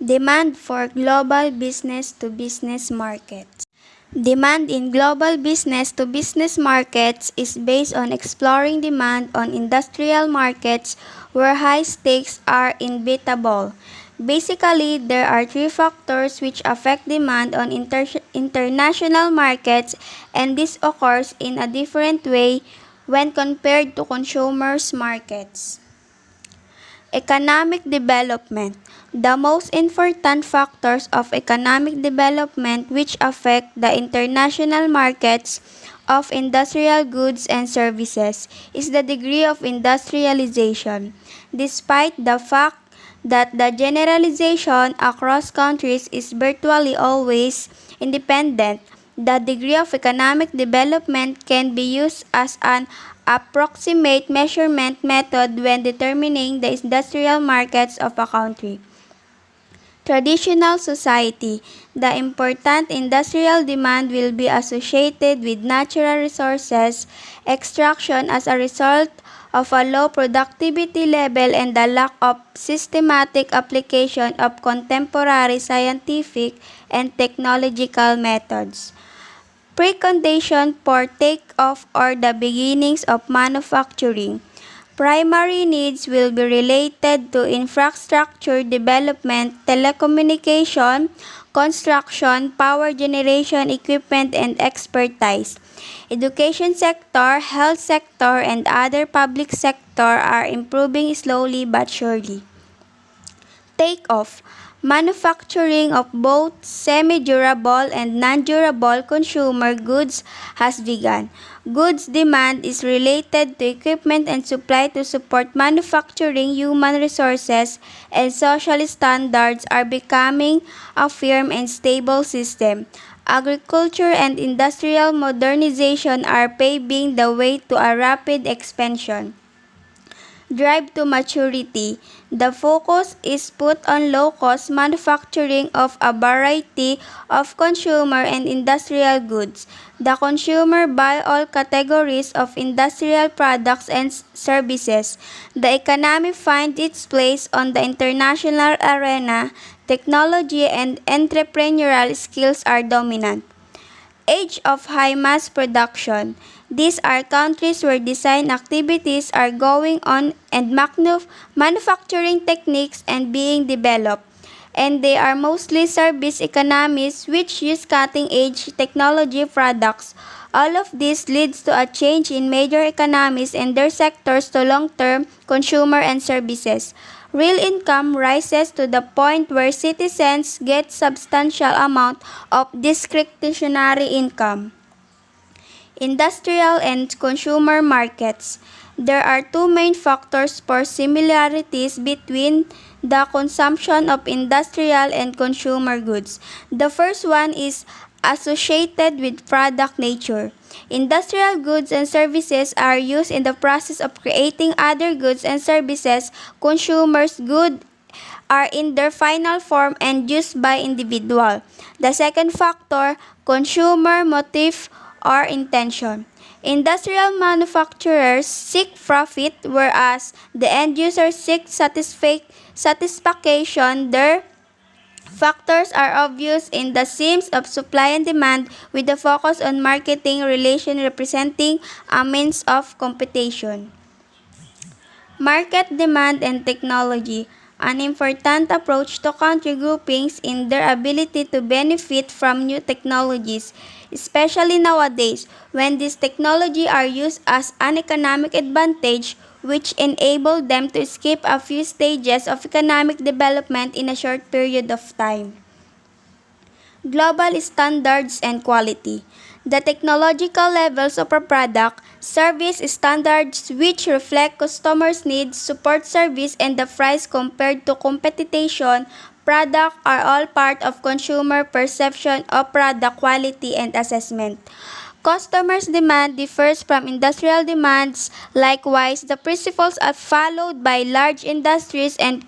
Demand for global business-to-business markets. Demand in global business-to-business markets is based on exploring demand on industrial markets where high stakes are inevitable. Basically, there are three factors which affect demand on international markets, and this occurs in a different way when compared to consumers' markets. Economic development. The most important factors of economic development which affect the international markets of industrial goods and services is the degree of industrialization. Despite the fact that the generalization across countries is virtually always independent, the degree of economic development can be used as an approximate measurement method when determining the industrial markets of a country. Traditional society. The important industrial demand will be associated with natural resources extraction as a result of a low productivity level and the lack of systematic application of contemporary scientific and technological methods. Precondition for take-off or the beginnings of manufacturing. Primary needs will be related to infrastructure development, telecommunication, construction, power generation equipment, and expertise. Education sector, health sector, and other public sector are improving slowly but surely. Take-off. Manufacturing of both semi-durable and non-durable consumer goods has begun. Goods demand is related to equipment and supply to support manufacturing. Human resources and social standards are becoming a firm and stable system. Agriculture and industrial modernization are paving the way to a rapid expansion. Drive to maturity. The focus is put on low-cost manufacturing of a variety of consumer and industrial goods. The consumer buy all categories of industrial products and services. The economy finds its place on the international arena. Technology and entrepreneurial skills are dominant. Age of high mass production. These are countries where design activities are going on and manufacturing techniques and being developed, and they are mostly service economies which use cutting-edge technology products. All of this leads to a change in major economies and their sectors to long-term consumer and services. Real income rises to the point where citizens get substantial amount of discretionary income. Industrial and consumer markets. There are two main factors for similarities between the consumption of industrial and consumer goods. The first one is associated with product nature. Industrial goods and services are used in the process of creating other goods and services. Consumers' goods are in their final form and used by individual. The second factor, consumer motive or intention. Industrial manufacturers seek profit whereas the end user seeks satisfaction. Their factors are obvious in the seams of supply and demand with the focus on marketing relation representing a means of competition. Market demand and technology. An important approach to country groupings in their ability to benefit from new technologies, especially nowadays when these technology are used as an economic advantage which enable them to skip a few stages of economic development in a short period of time. Global standards and quality. The technological levels of a product, service standards which reflect customers' needs, support service, and the price compared to competition product are all part of consumer perception of product quality and assessment. Customers' demand differs from industrial demands. Likewise, the principles are followed by large industries and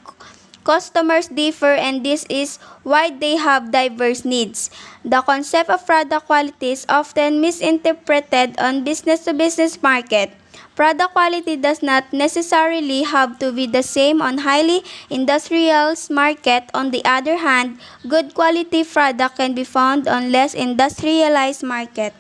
customers differ, and this is why they have diverse needs. The concept of product quality is often misinterpreted on business-to-business market. Product quality does not necessarily have to be the same on highly industrialized market. On the other hand, good quality product can be found on less industrialized market.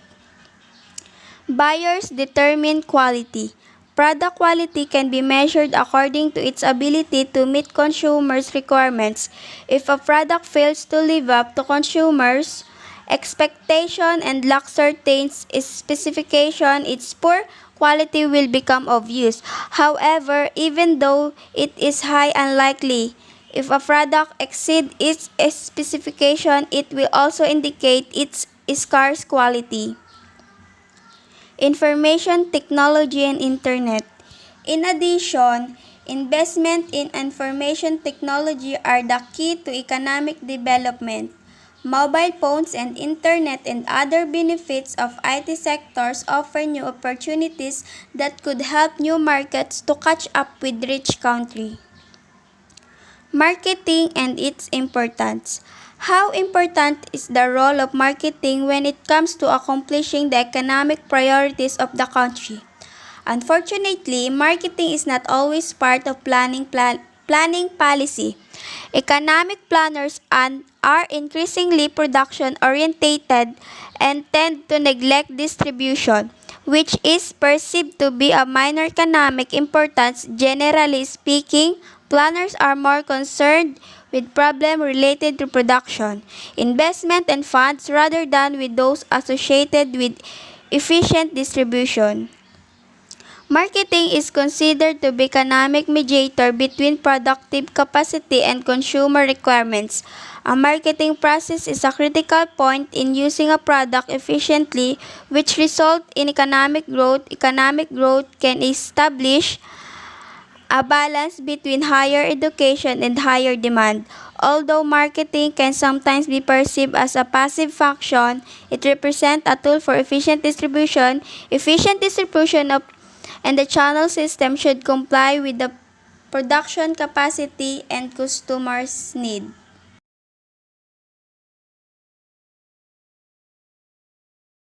Buyers determine quality. Product quality can be measured according to its ability to meet consumers' requirements. If a product fails to live up to consumers' expectation and lacks certain specification, its poor quality will become obvious. However, even though it is high unlikely, if a product exceeds its specification, it will also indicate its scarce quality. Information technology and internet. In addition, investment in information technology are the key to economic development. Mobile phones and internet and other benefits of IT sectors offer new opportunities that could help new markets to catch up with rich countries. Marketing and its importance. How important is the role of marketing when it comes to accomplishing the economic priorities of the country? Unfortunately, marketing is not always part of planning policy. Economic planners are increasingly production oriented and tend to neglect distribution, which is perceived to be of minor economic importance. Generally speaking, planners are more concerned with problems related to production, investment, and funds rather than with those associated with efficient distribution. Marketing is considered to be economic mediator between productive capacity and consumer requirements. A marketing process is a critical point in using a product efficiently, which results in economic growth. Economic growth can establish a balance between higher education and higher demand. Although marketing can sometimes be perceived as a passive function, it represents a tool for efficient distribution. Efficient distribution of and the channel system should comply with the production capacity and customers' need.